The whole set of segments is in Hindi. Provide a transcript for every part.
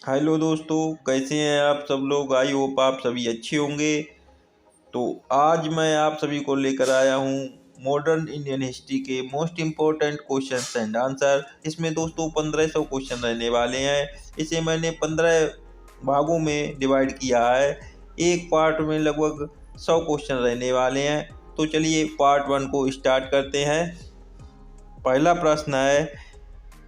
हेलो दोस्तों, कैसे हैं आप सब लोग। आई होप आप सभी अच्छे होंगे। तो आज मैं आप सभी को लेकर आया हूँ मॉडर्न इंडियन हिस्ट्री के most important questions and answer. इसमें दोस्तों 1500 क्वेश्चन रहने वाले हैं। इसे मैंने 15 भागों में डिवाइड किया है। एक पार्ट में लगभग 100 क्वेश्चन रहने वाले हैं। तो चलिए पार्ट 1 को स्टार्ट करते हैं। पहला प्रश्न है,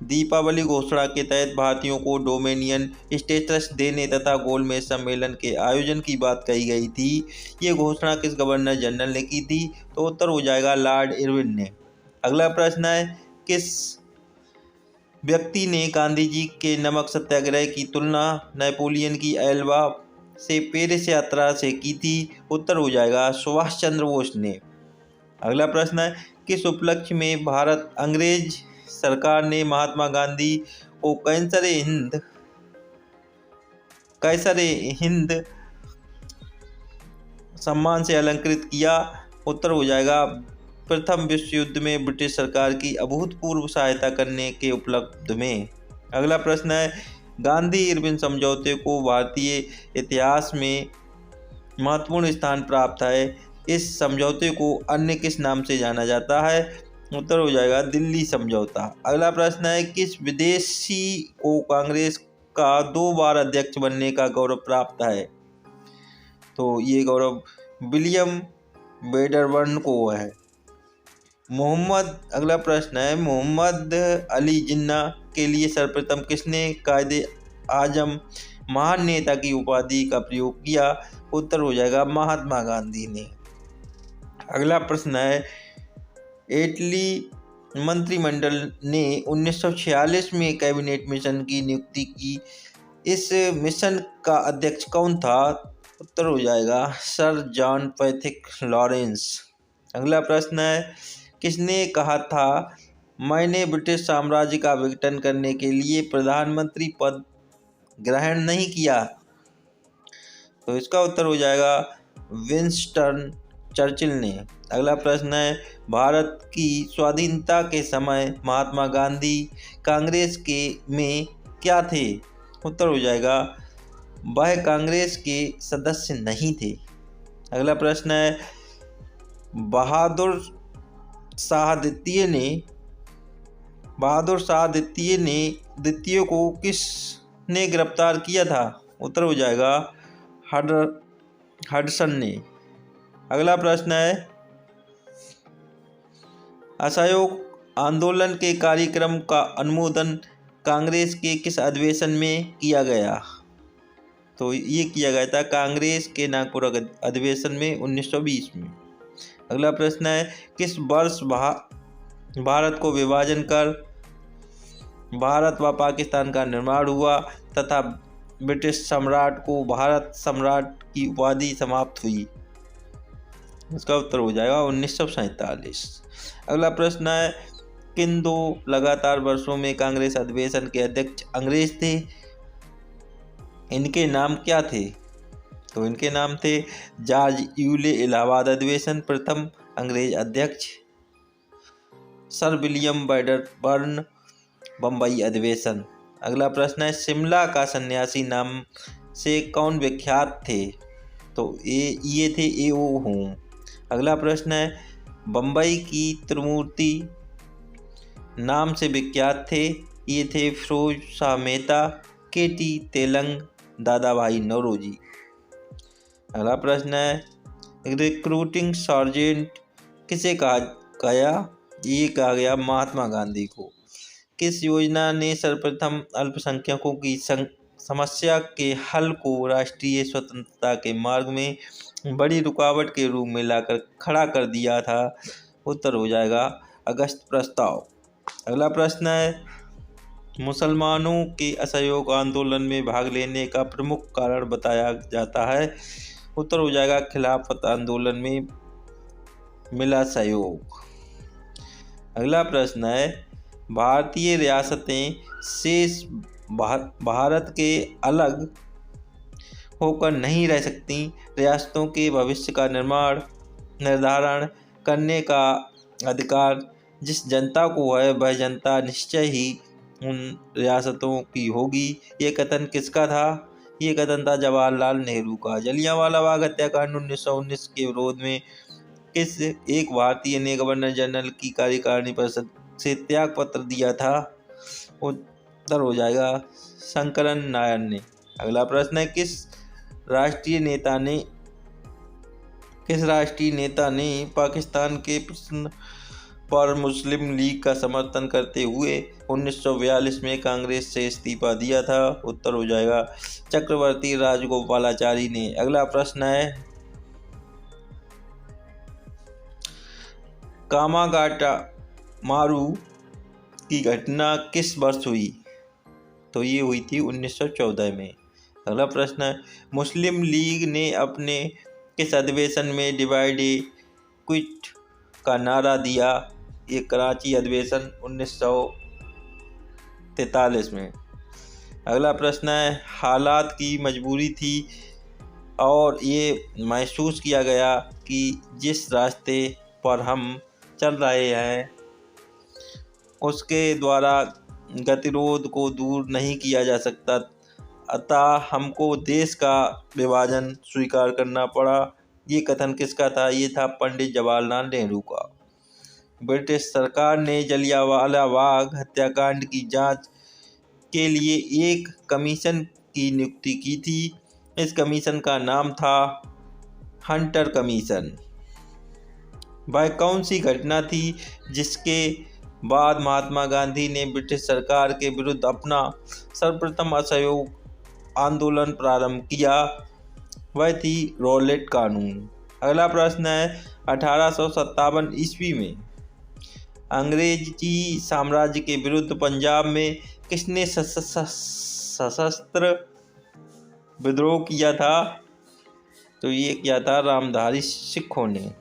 दीपावली घोषणा के तहत भारतीयों को डोमिनियन स्टेटस देने तथा गोलमेज सम्मेलन के आयोजन की बात कही गई थी। ये घोषणा किस गवर्नर जनरल ने की थी? तो उत्तर हो जाएगा लॉर्ड इरविन ने। अगला प्रश्न है, किस व्यक्ति ने गांधी जी के नमक सत्याग्रह की तुलना नेपोलियन की एल्बा से पेरिस यात्रा से की थी? उत्तर हो जाएगा सुभाष चंद्र बोस ने। अगला प्रश्न है, किस उपलक्ष्य में भारत अंग्रेज सरकार ने महात्मा गांधी को कैसर-ए-हिंद सम्मान से अलंकृत किया? उत्तर हो जाएगा प्रथम विश्व युद्ध में ब्रिटिश सरकार की अभूतपूर्व सहायता करने के उपलब्ध में। अगला प्रश्न है, गांधी इरविन समझौते को भारतीय इतिहास में महत्वपूर्ण स्थान प्राप्त है। इस समझौते को अन्य किस नाम से जाना जाता है? उत्तर हो जाएगा दिल्ली समझौता। अगला प्रश्न है, किस विदेशी को कांग्रेस का 2 बार अध्यक्ष बनने का गौरव प्राप्त है? तो ये गौरव विलियम वेडरबर्न को है। अगला प्रश्न है, मोहम्मद अली जिन्ना के लिए सर्वप्रथम किसने कायदे आजम महान नेता की उपाधि का प्रयोग किया? उत्तर हो जाएगा महात्मा गांधी ने। अगला प्रश्न है, इटली मंत्रिमंडल ने 1946 में कैबिनेट मिशन की नियुक्ति की। इस मिशन का अध्यक्ष कौन था? उत्तर हो जाएगा सर जॉन पैथिक लॉरेंस। अगला प्रश्न है, किसने कहा था मैंने ब्रिटिश साम्राज्य का विघटन करने के लिए प्रधानमंत्री पद ग्रहण नहीं किया? तो इसका उत्तर हो जाएगा विंस्टन चर्चिल ने। अगला प्रश्न है, भारत की स्वाधीनता के समय महात्मा गांधी कांग्रेस के में क्या थे? उत्तर हो जाएगा वह कांग्रेस के सदस्य नहीं थे। अगला प्रश्न है, बहादुर शाह द्वितीय को किसने गिरफ्तार किया था? उत्तर हो जाएगा हडसन ने। अगला प्रश्न है, असहयोग आंदोलन के कार्यक्रम का अनुमोदन कांग्रेस के किस अधिवेशन में किया गया? तो ये किया गया था कांग्रेस के नागपुर अधिवेशन में 1920 में। अगला प्रश्न है, किस वर्ष भारत को विभाजन कर भारत व पाकिस्तान का निर्माण हुआ तथा ब्रिटिश सम्राट को भारत सम्राट की उपाधि समाप्त हुई? इसका उत्तर हो जाएगा 1947। अगला प्रश्न है, किन 2 लगातार वर्षों में कांग्रेस अधिवेशन के अध्यक्ष अंग्रेज थे? इनके नाम क्या थे? तो इनके नाम थे जॉर्ज यूले इलाहाबाद अधिवेशन प्रथम अंग्रेज अध्यक्ष, सर विलियम वेडरबर्न बम्बई अधिवेशन। अगला प्रश्न है, शिमला का सन्यासी नाम से कौन विख्यात थे? तो ये थे ए.ओ. होम। अगला प्रश्न है, बम्बई की त्रिमूर्ति नाम से विख्यात थे? ये थे फिरोज शाह मेहता, के.टी. तेलंग, दादा भाई नौरोजी। अगला प्रश्न है, रिक्रूटिंग सार्जेंट किसे कहा गया? ये कहा गया महात्मा गांधी को। किस योजना ने सर्वप्रथम अल्पसंख्यकों की समस्या के हल को राष्ट्रीय स्वतंत्रता के मार्ग में बड़ी रुकावट के रूप में लाकर खड़ा कर दिया था? उत्तर हो जाएगा अगस्त प्रस्ताव। अगला प्रश्न है, मुसलमानों के असहयोग आंदोलन में भाग लेने का प्रमुख कारण बताया जाता है? उत्तर हो जाएगा खिलाफत आंदोलन में मिला सहयोग। अगला प्रश्न है, भारतीय रियासतें शेष भारत के अलग होकर नहीं रह सकती। रियासतों के भविष्य का निर्धारण करने का अधिकार जिस जनता को है वह जनता निश्चय ही उन रियासतों की होगी। ये कथन किसका था? ये कथन था जवाहरलाल नेहरू का। जलियांवाला बाग हत्याकांड 1919 के विरोध में किस एक भारतीय ने गवर्नर जनरल की कार्यकारिणी परिषद से त्याग पत्र दिया था? उत्तर हो जाएगा शंकरन नायर ने। अगला प्रश्न है राष्ट्रीय नेता ने पाकिस्तान के प्रश्न पर मुस्लिम लीग का समर्थन करते हुए 1942 में कांग्रेस से इस्तीफा दिया था? उत्तर हो जाएगा चक्रवर्ती राजगोपालाचारी ने। अगला प्रश्न है कामागाटा मारू की घटना किस वर्ष हुई? तो ये हुई थी 1914 में। अगला प्रश्न है मुस्लिम लीग ने अपने किस अधिवेशन में डिवाइड क्विट का नारा दिया? ये कराची अधिवेशन 1943 में। अगला प्रश्न है हालात की मजबूरी थी और ये महसूस किया गया कि जिस रास्ते पर हम चल रहे हैं उसके द्वारा गतिरोध को दूर नहीं किया जा सकता, अतः हमको देश का विभाजन स्वीकार करना पड़ा। ये कथन किसका था? ये था पंडित जवाहरलाल नेहरू का। ब्रिटिश सरकार ने जलियांवाला बाग हत्याकांड की जांच के लिए एक कमीशन की नियुक्ति की थी। इस कमीशन का नाम था हंटर कमीशन। वह कौन सी घटना थी जिसके बाद महात्मा गांधी ने ब्रिटिश सरकार के विरुद्ध अपना सर्वप्रथम असहयोग आंदोलन प्रारंभ किया? वह थी रॉलेट कानून। अगला प्रश्न है 1857 ईस्वी में अंग्रेजी साम्राज्य के विरुद्ध पंजाब में किसने सशस्त्र विद्रोह किया था? तो ये किया था रामधारी सिखों ने।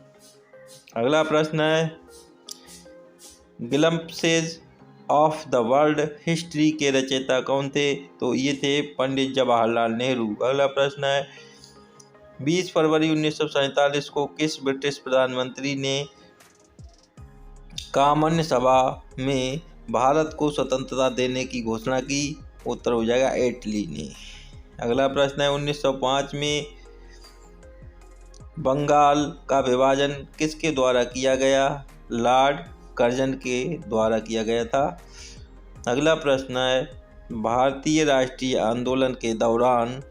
अगला प्रश्न है glimpses of the world history के रचयिता कौन थे? तो ये थे पंडित जवाहरलाल नेहरू। अगला प्रश्न है 20 फरवरी 1947 को किस ब्रिटिश प्रधानमंत्री ने कामन सभा में भारत को स्वतंत्रता देने की घोषणा की? उत्तर हो जाएगा एटली ने। अगला प्रश्न है 1905 में बंगाल का विभाजन किसके द्वारा किया गया? लॉर्ड कर्जन के द्वारा किया गया था। अगला प्रश्न है भारतीय राष्ट्रीय आंदोलन के दौरान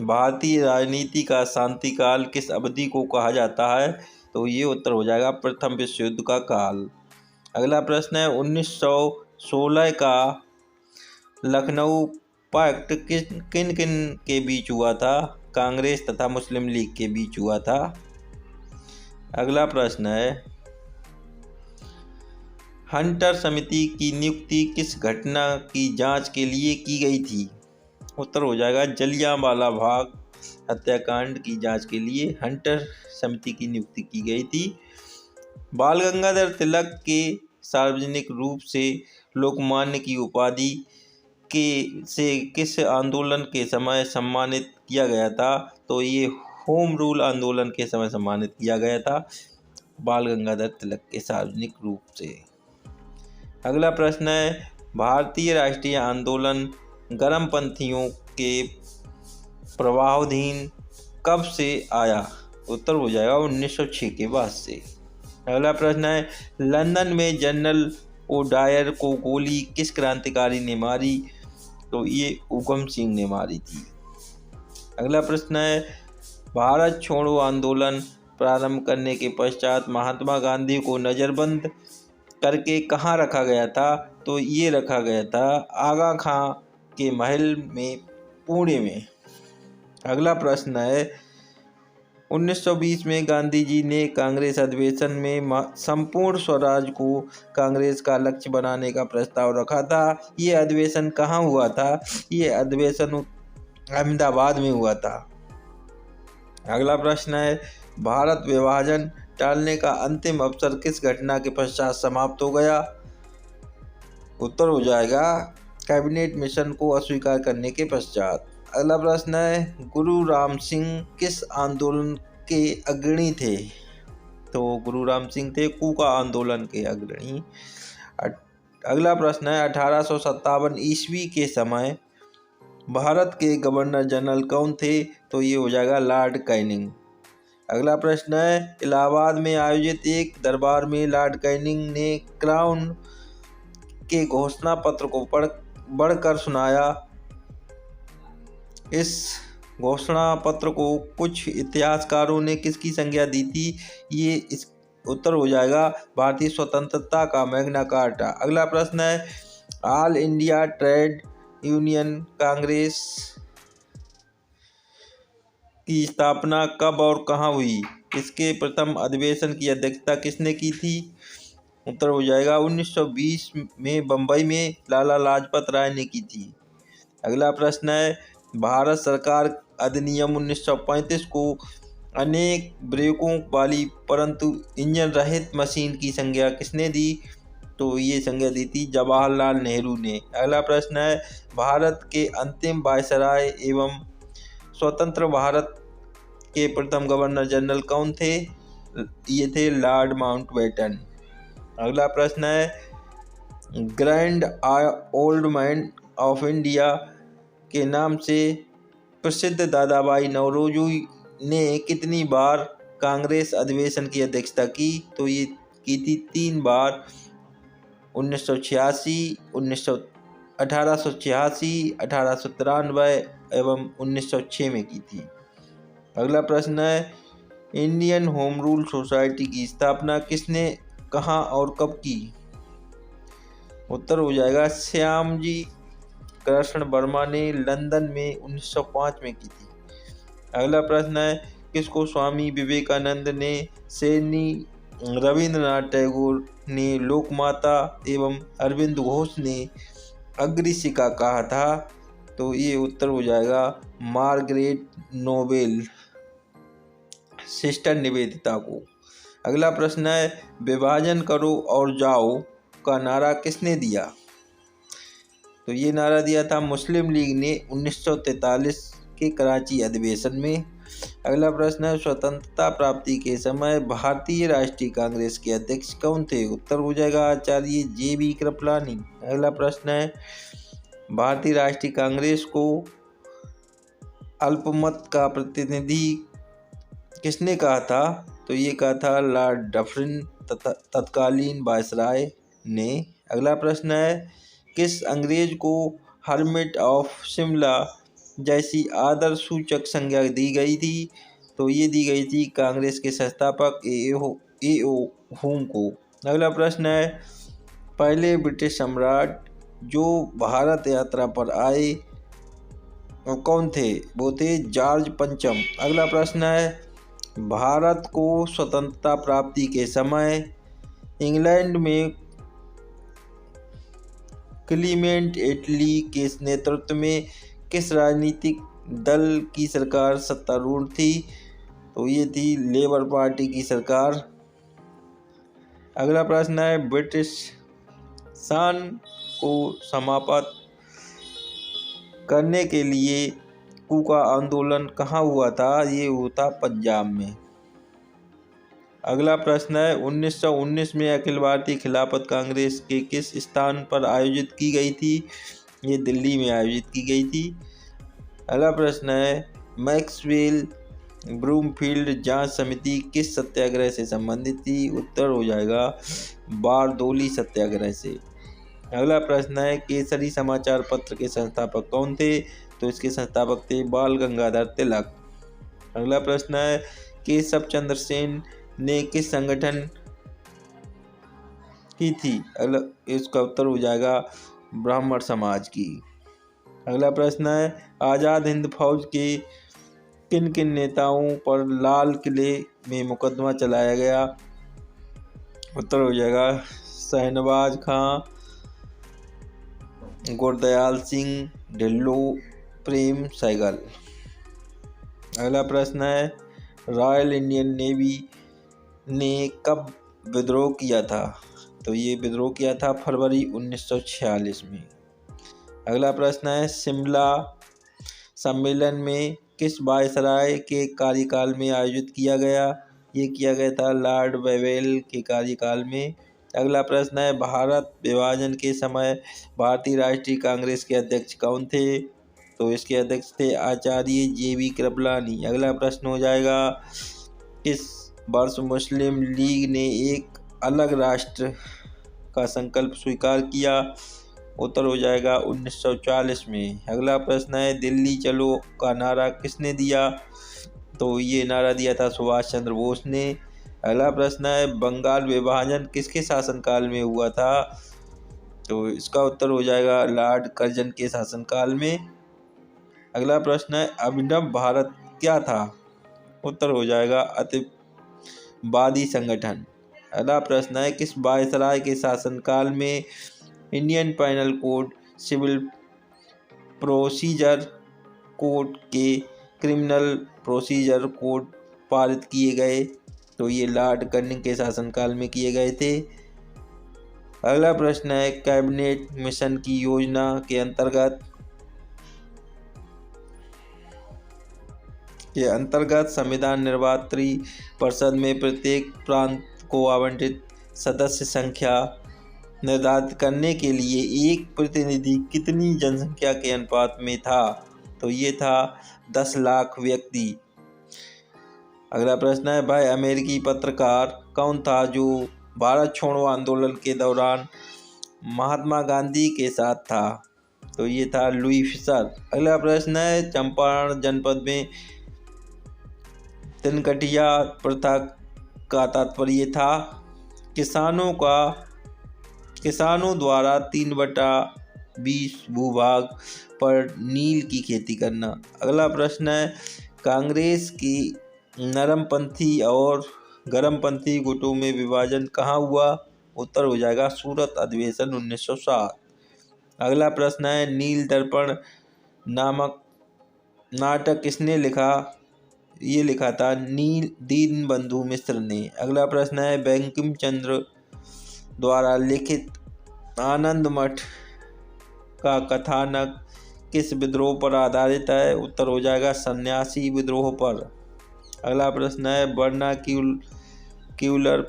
भारतीय राजनीति का शांतिकाल किस अवधि को कहा जाता है? तो ये उत्तर हो जाएगा प्रथम विश्व युद्ध का काल। अगला प्रश्न है 1916 का लखनऊ पैक्ट किन किन के बीच हुआ था? कांग्रेस तथा मुस्लिम लीग के बीच हुआ था। अगला प्रश्न है हंटर समिति की नियुक्ति किस घटना की जांच के लिए की गई थी? उत्तर हो जाएगा जलियांवाला बाग हत्याकांड की जांच के लिए हंटर समिति की नियुक्ति की गई थी। बाल गंगाधर तिलक के सार्वजनिक रूप से लोकमान्य की उपाधि से किस आंदोलन के समय सम्मानित किया गया था? तो ये होम रूल आंदोलन के समय सम्मानित किया गया था बाल गंगाधर तिलक के सार्वजनिक रूप से। अगला प्रश्न है भारतीय राष्ट्रीय आंदोलन गर्मपंथियों के प्रभावाधीन कब से आया? उत्तर हो जाएगा 1906 के बाद से। अगला प्रश्न है लंदन में जनरल ओ डायर को गोली किस क्रांतिकारी ने मारी? तो ये उधम सिंह ने मारी थी। अगला प्रश्न है भारत छोड़ो आंदोलन प्रारंभ करने के पश्चात महात्मा गांधी को नज़रबंद करके कहाँ रखा गया था? तो ये रखा गया था आगा खां के महल में पुणे में। अगला प्रश्न है 1920 में गांधी जी ने कांग्रेस अधिवेशन में संपूर्ण स्वराज को कांग्रेस का लक्ष्य बनाने का प्रस्ताव रखा था। ये अधिवेशन कहाँ हुआ था? ये अधिवेशन अहमदाबाद में हुआ था। अगला प्रश्न है भारत विभाजन टालने का अंतिम अवसर किस घटना के पश्चात समाप्त हो गया? उत्तर हो जाएगा कैबिनेट मिशन को अस्वीकार करने के पश्चात। अगला प्रश्न है गुरु राम सिंह किस आंदोलन के अग्रणी थे? तो गुरु राम सिंह थे कूका आंदोलन के अग्रणी। अगला प्रश्न है 1857 ईस्वी के समय भारत के गवर्नर जनरल कौन थे? तो ये हो जाएगा लॉर्ड कैनिंग। अगला प्रश्न है इलाहाबाद में आयोजित एक दरबार में लॉर्ड कैनिंग ने क्राउन के घोषणा पत्र को पढ़कर सुनाया। इस घोषणा पत्र को कुछ इतिहासकारों ने किसकी संज्ञा दी थी? ये इस उत्तर हो जाएगा भारतीय स्वतंत्रता का मैग्ना कार्टा। अगला प्रश्न है all India trade union Congress की स्थापना कब और कहाँ हुई? इसके प्रथम अधिवेशन की अध्यक्षता किसने की थी? उत्तर हो जाएगा 1920 में बम्बई में लाला लाजपत राय ने की थी। अगला प्रश्न है भारत सरकार अधिनियम 1935 को अनेक ब्रेकों वाली परंतु इंजन रहित मशीन की संज्ञा किसने दी? तो ये संज्ञा दी थी जवाहरलाल नेहरू ने। अगला प्रश्न है भारत के अंतिम वायसराय एवं स्वतंत्र भारत के प्रथम गवर्नर जनरल कौन थे? ये थे लॉर्ड माउंटबेटन। अगला प्रश्न है grand old man of India के नाम से प्रसिद्ध दादाभाई नौरोजी ने कितनी बार कांग्रेस अधिवेशन की अध्यक्षता की? तो ये की थी 3 बार, 1986, 1886, 1893 एवं 1906 में की थी। अगला प्रश्न है इंडियन होम रूल सोसाइटी की स्थापना किसने कहाँ और कब की? उत्तर हो जाएगा श्यामजी कृष्ण वर्मा ने लंदन में 1905 में की थी। अगला प्रश्न है किसको स्वामी विवेकानंद ने शेरनी रविंद्रनाथ टैगोर ने लोकमाता एवं अरविंद घोष ने अग्रशिखा कहा था? तो ये उत्तर हो जाएगा मार्गरेट नोबेल सिस्टर निवेदिता को। अगला प्रश्न है विभाजन करो और जाओ का नारा किसने दिया? तो ये नारा दिया था मुस्लिम लीग ने 1943 के कराची अधिवेशन में। अगला प्रश्न है स्वतंत्रता प्राप्ति के समय भारतीय राष्ट्रीय कांग्रेस के अध्यक्ष कौन थे? उत्तर हो जाएगा आचार्य JB कृपलानी। अगला प्रश्न है भारतीय राष्ट्रीय कांग्रेस को अल्पमत का प्रतिनिधि किसने कहा था? तो ये कहा था लॉर्ड डफरिन तत्कालीन वायसराय ने। अगला प्रश्न है किस अंग्रेज को हर्मिट ऑफ शिमला जैसी आदर सूचक संज्ञा दी गई थी? तो ये दी गई थी कांग्रेस के संस्थापक A.O. हुम को। अगला प्रश्न है पहले ब्रिटिश सम्राट जो भारत यात्रा पर आए कौन थे? वो थे जॉर्ज पंचम। अगला प्रश्न है भारत को स्वतंत्रता प्राप्ति के समय इंग्लैंड में क्लीमेंट एटली के नेतृत्व में किस राजनीतिक दल की सरकार सत्तारूढ़ थी? तो ये थी लेबर पार्टी की सरकार। अगला प्रश्न है ब्रिटिश शान को समाप्त करने के लिए कूका आंदोलन कहाँ हुआ था? ये हुआ था पंजाब में। अगला प्रश्न है 1919 में अखिल भारतीय खिलाफत कांग्रेस के किस स्थान पर आयोजित की गई थी? ये दिल्ली में आयोजित की गई थी। अगला प्रश्न है मैक्सवेल ब्रूमफील्ड जांच समिति किस सत्याग्रह से संबंधित थी? उत्तर हो जाएगा बारदोली सत्याग्रह से। अगला प्रश्न है केसरी समाचार पत्र के संस्थापक कौन थे? तो इसके संस्थापक थे बाल गंगाधर तिलक। अगला प्रश्न है केशव चंद्र सेन ने किस संगठन की थी? इसका उत्तर हो जाएगा ब्राह्मण समाज की। अगला प्रश्न है आज़ाद हिंद फौज के किन किन नेताओं पर लाल किले में मुकदमा चलाया गया? उत्तर हो जाएगा शहनवाज खां, गुरदयाल सिंह ढिल्लों, प्रेम सहगल। अगला प्रश्न है रॉयल इंडियन नेवी ने कब विद्रोह किया था? तो ये विद्रोह किया था फरवरी 1946 में। अगला प्रश्न है शिमला सम्मेलन में किस वायसराय के कार्यकाल में आयोजित किया गया? ये किया गया था लॉर्ड वेवेल के कार्यकाल में। अगला प्रश्न है, भारत विभाजन के समय भारतीय राष्ट्रीय कांग्रेस के अध्यक्ष कौन थे? तो इसके अध्यक्ष थे आचार्य JV कृपलानी। अगला प्रश्न हो जाएगा, किस वर्ष मुस्लिम लीग ने एक अलग राष्ट्र का संकल्प स्वीकार किया? उत्तर हो जाएगा 1940 में। अगला प्रश्न है, दिल्ली चलो का नारा किसने दिया? तो ये नारा दिया था सुभाष चंद्र बोस ने। अगला प्रश्न है, बंगाल विभाजन किसके शासनकाल में हुआ था? तो इसका उत्तर हो जाएगा लॉर्ड कर्जन के शासनकाल में। अगला प्रश्न है, अभिनव भारत क्या था? उत्तर हो जाएगा अतिवादी संगठन। अगला प्रश्न है, किस वायसराय के शासनकाल में Indian penal code, civil procedure code के क्रिमिनल प्रोसीजर कोड पारित किए गए? तो ये लॉर्ड कर्जन के शासनकाल में किए गए थे। अगला प्रश्न है, कैबिनेट मिशन की योजना के अंतर्गत संविधान निर्वात्री परिषद में प्रत्येक प्रांत को आवंटित सदस्य संख्या निर्धारित करने के लिए एक प्रतिनिधि कितनी जनसंख्या के अनुपात में था? तो ये था 10 लाख व्यक्ति। अगला प्रश्न है, वह अमेरिकी पत्रकार कौन था जो भारत छोड़ो आंदोलन के दौरान महात्मा गांधी के साथ था? तो ये था लुई फिशर। अगला प्रश्न है, चंपारण जनपद में तिनकटिया प्रथा का तात्पर्य था किसानों द्वारा 3/20 भूभाग पर नील की खेती करना। अगला प्रश्न है, कांग्रेस की नरमपंथी और गरमपंथी गुटों में विभाजन कहाँ हुआ? उत्तर हो जाएगा सूरत अधिवेशन 1907। अगला प्रश्न है, नील दर्पण नामक नाटक किसने लिखा? ये लिखा था दीनबंधु मिश्र ने। अगला प्रश्न है, बंकिम चंद्र द्वारा लिखित आनंद मठ का कथानक किस विद्रोह पर आधारित है? उत्तर हो जाएगा सन्यासी विद्रोह पर। अगला प्रश्न है, वर्नाक्यूलर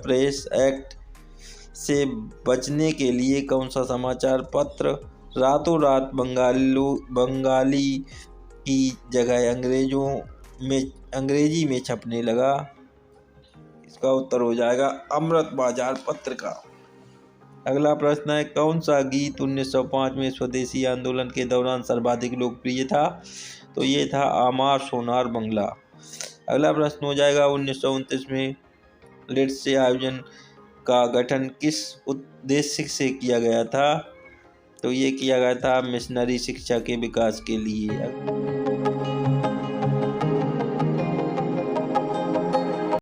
प्रेस एक्ट से बचने के लिए कौन सा समाचार पत्र रातों रात बंगाली की जगह अंग्रेजी में छपने लगा? इसका उत्तर हो जाएगा अमृत बाजार पत्रिका। अगला प्रश्न है, कौन सा गीत 1905 में स्वदेशी आंदोलन के दौरान सर्वाधिक लोकप्रिय था? तो ये था आमार सोनार बंगला। अगला प्रश्न हो जाएगा, 1929 में लिट्स आयोजन का गठन किस उद्देश्य से किया गया था? तो ये किया गया था मिशनरी शिक्षा के विकास के लिए।